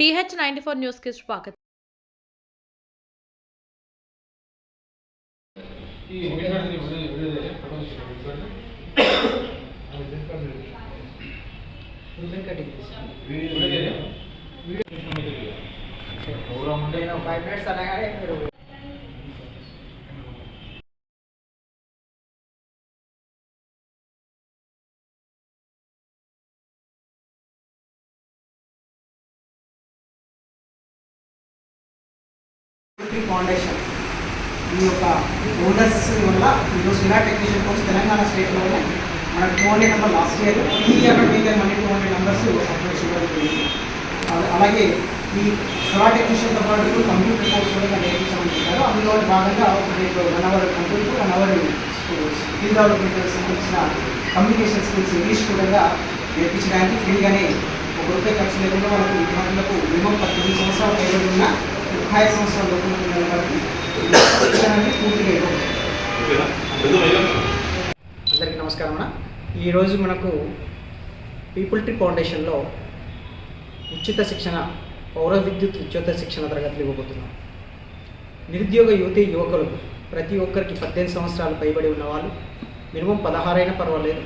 TH94 news కి స్వాగతం. Foundation ఈ యొక్క ఓనర్స్ వల్ల ఈరోజు ఇలా టెక్నీషియన్ కోర్స్ తెలంగాణ స్టేట్లోనే మనకు 200 నెంబర్ లాస్ట్ ఇయర్ ఈ అకాడమిక్ ఇయర్ మళ్ళీ 200 నెంబర్స్ అప్లోడ్ చేయడం జరిగింది. అలాగే ఈ సోలార్ టెక్నీషియన్తో పాటు కంప్యూటర్ కోర్స్ కూడా నేర్పించామనుకుంటారు. అందులో భాగంగా 1 hour computer 1 hour skill development సంబంధించిన కమ్యూనికేషన్ స్కిల్స్ ఇంగ్లీష్ కూడా నేర్పించడానికి ఫ్రీగానే ₹1 ఖర్చు లేకుండా వాళ్ళకు విద్యార్థులకు మినిమం 18 సంవత్సరాలు పైబడి ఉన్న 25 సంవత్సరాల లోపల వాళ్ళకి పూర్తిగా అందరికీ నమస్కారం. ఈరోజు మనకు పీపుల్ ట్రీ ఫౌండేషన్లో ఉచిత శిక్షణ పౌర విద్యుత్ ఉచిత శిక్షణ తరగతులు ఇవ్వబోతున్నాం. నిరుద్యోగ యువతీ యువకులకు ప్రతి ఒక్కరికి 18 సంవత్సరాలు పైబడి ఉన్నవాళ్ళు మినిమం 16 అయినా పర్వాలేదు,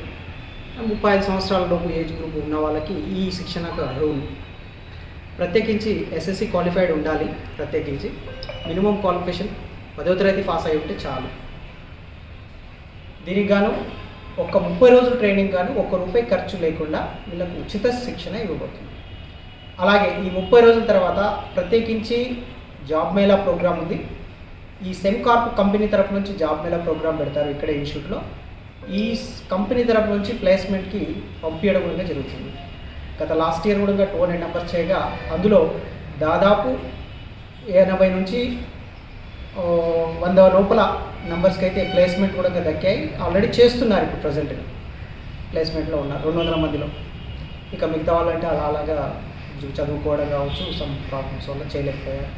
35 సంవత్సరాల లోపు ఏజ్ గ్రూప్ ఉన్న వాళ్ళకి ఈ శిక్షణకు అర్హులు. ప్రత్యేకించి ఎస్ఎస్సి క్వాలిఫైడ్ ఉండాలి. ప్రత్యేకించి మినిమం క్వాలిఫికేషన్ 10వ తరగతి పాస్ అయి ఉంటే చాలు. దీనికి గాను ఒక 30 రోజుల ట్రైనింగ్ గాను ₹1 ఖర్చు లేకుండా వీళ్ళకు ఉచిత శిక్షణ ఇవ్వబోతుంది. అలాగే ఈ 30 రోజుల తర్వాత ప్రత్యేకించి జాబ్ మేళా ప్రోగ్రామ్ ఉంది. ఈ సెమ్కార్ప్ కంపెనీ తరపు నుంచి జాబ్ మేళా ప్రోగ్రామ్ పెడతారు ఇక్కడ ఇన్స్టిట్యూట్లో. ఈ కంపెనీ తరపు నుంచి ప్లేస్మెంట్కి పంపించడం కూడా జరుగుతుంది. గత లాస్ట్ ఇయర్ కూడా 200 నెంబర్స్ చేయగా అందులో దాదాపు 80 నుంచి 100 లోపల నెంబర్స్కి అయితే ప్లేస్మెంట్ కూడా దక్కాయి. ఆల్రెడీ చేస్తున్నారు ఇప్పుడు ప్రజెంట్గా ప్లేస్మెంట్లో ఉన్నారు 200 మందిలో. ఇక మిగతా వాళ్ళంటే అలాగా చదువుకోవడం కావచ్చు, సమ్ ప్రాబ్లమ్స్ వల్ల చేయలేకపోయారు.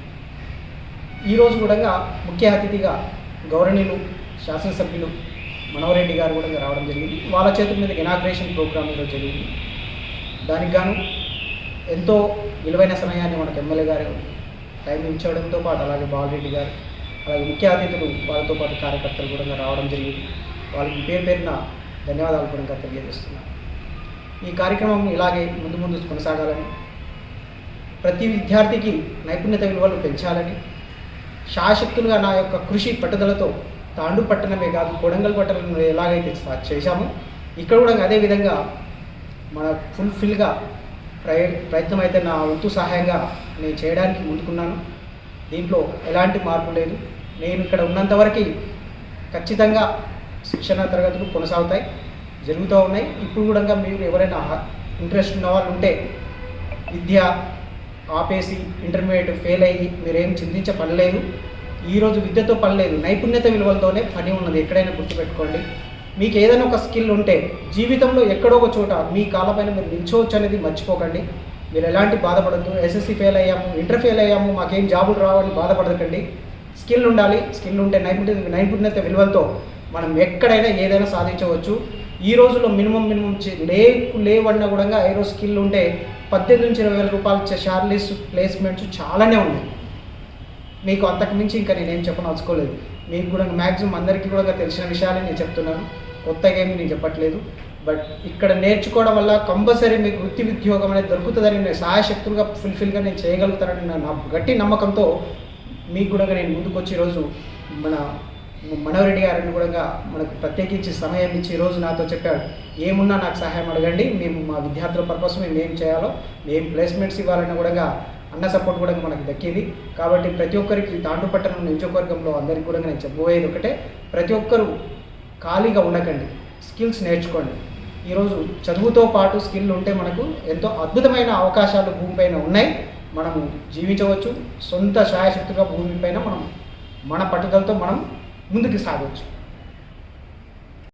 ఈరోజు కూడా ముఖ్య అతిథిగా గౌరవనీయులు శాసనసభ్యులు మనోహరెడ్డి గారు కూడా రావడం జరిగింది. వాళ్ళ చేతుల మీద ఇనాగ్రేషన్ ప్రోగ్రామ్ ఈరోజు జరిగింది. దానికి గాను ఎంతో విలువైన సమయాన్ని మనకు ఎమ్మెల్యే గారు టైం ఇచ్చడంతో పాటు అలాగే బాలరెడ్డి గారు అలాగే ముఖ్య అతిథులు వాళ్ళతో పాటు కార్యకర్తలు కూడా రావడం జరిగింది. వాళ్ళకి పేరున ధన్యవాదాలు కూడా తెలియజేస్తున్నాను. ఈ కార్యక్రమం ఇలాగే ముందు కొనసాగాలని, ప్రతి విద్యార్థికి నైపుణ్యత విలువలు పెంచాలని, శాశక్తులుగా నా యొక్క కృషి పట్టుదలతో తాండు పట్టణమే కాదు కొడంగల్ పట్టణంలో ఎలాగైతే చేశామో ఇక్కడ కూడా అదేవిధంగా మన ఫుల్ఫిల్గా ప్రయత్నం అయితే నా వంతు సహాయంగా నేను చేయడానికి ముందుకున్నాను. దీంట్లో ఎలాంటి మార్పు లేదు. నేను ఇక్కడ ఉన్నంతవరకు ఖచ్చితంగా శిక్షణ తరగతులు కొనసాగుతాయి, జరుగుతూ ఉన్నాయి. ఇప్పుడు కూడా మీరు ఎవరైనా ఇంట్రెస్ట్ ఉన్న వాళ్ళు ఉంటే విద్య ఆపేసి ఇంటర్మీడియట్ ఫెయిల్ అయ్యి మీరేం చింతించే పని లేదు. ఈరోజు విద్యతో పని లేదు, నైపుణ్యత విలువలతోనే పని ఉన్నది. ఎక్కడైనా గుర్తుపెట్టుకోండి. మీకు ఏదైనా ఒక స్కిల్ ఉంటే జీవితంలో ఎక్కడో ఒక చోట మీ కాళ్ళపైన మీరు నిల్చోవచ్చు అనేది మర్చిపోకండి. మీరు ఎలాంటి బాధపడద్దు. ఎస్ఎస్సి ఫెయిల్ అయ్యాము, ఇంటర్ ఫెయిల్ అయ్యాము, మాకేం జాబులు రావని బాధపడకండి. స్కిల్ ఉండాలి. స్కిల్ ఉంటే నైపుణ్యత విలువలతో మనం ఎక్కడైనా ఏదైనా సాధించవచ్చు. ఈ రోజుల్లో మినిమం లేవన్నా కూడా ఏదో స్కిల్ ఉంటే 18 నుంచి 20 వేల రూపాయలు ఇచ్చే శాలరీస్ ప్లేస్మెంట్స్ చాలానే ఉన్నాయి. మీకు అంతకు మించి ఇంకా నేనేం చెప్పనవచ్చుకోలేదు. మీకు కూడా మ్యాక్సిమం అందరికీ కూడా తెలిసిన విషయాలే నేను చెప్తున్నాను, కొత్తగా ఏమి నేను చెప్పట్లేదు. బట్ ఇక్కడ నేర్చుకోవడం వల్ల కంపల్సరీ మీకు వృత్తి ఉద్యోగం అనేది దొరుకుతుందని నేను సహాయశక్తులుగా ఫుల్ఫిల్గా నేను చేయగలుగుతానని నా గట్టి నమ్మకంతో మీకు కూడా నేను ముందుకు వచ్చి ఈరోజు మన మనోహరెడ్డి గారిని కూడా మనకు ప్రత్యేకించి సమయం ఇచ్చి ఈరోజు నాతో చెప్పాడు, ఏమున్నా నాకు సహాయం అడగండి, మేము మా విద్యార్థుల పర్పస్ మేము ఏం చేయాలో మేము ప్లేస్మెంట్స్ ఇవ్వాలన్నా కూడా అన్న సపోర్ట్ కూడా మనకు దక్కింది. కాబట్టి ప్రతి ఒక్కరికి తాండుపట్టణం నియోజకవర్గంలో అందరికీ కూడా నేను చెప్పబోయేది ఒకటే, ప్రతి ఒక్కరూ ఖాళీగా ఉండకండి, స్కిల్స్ నేర్చుకోండి. ఈరోజు చదువుతో పాటు స్కిల్ ఉంటే మనకు ఎంతో అద్భుతమైన అవకాశాలు భూమిపైన ఉన్నాయి. మనము జీవించవచ్చు. సొంత శాయశక్తిగా భూమిపైన మనం మన పట్టుదలతో మనం ముందుకు సాగవచ్చు.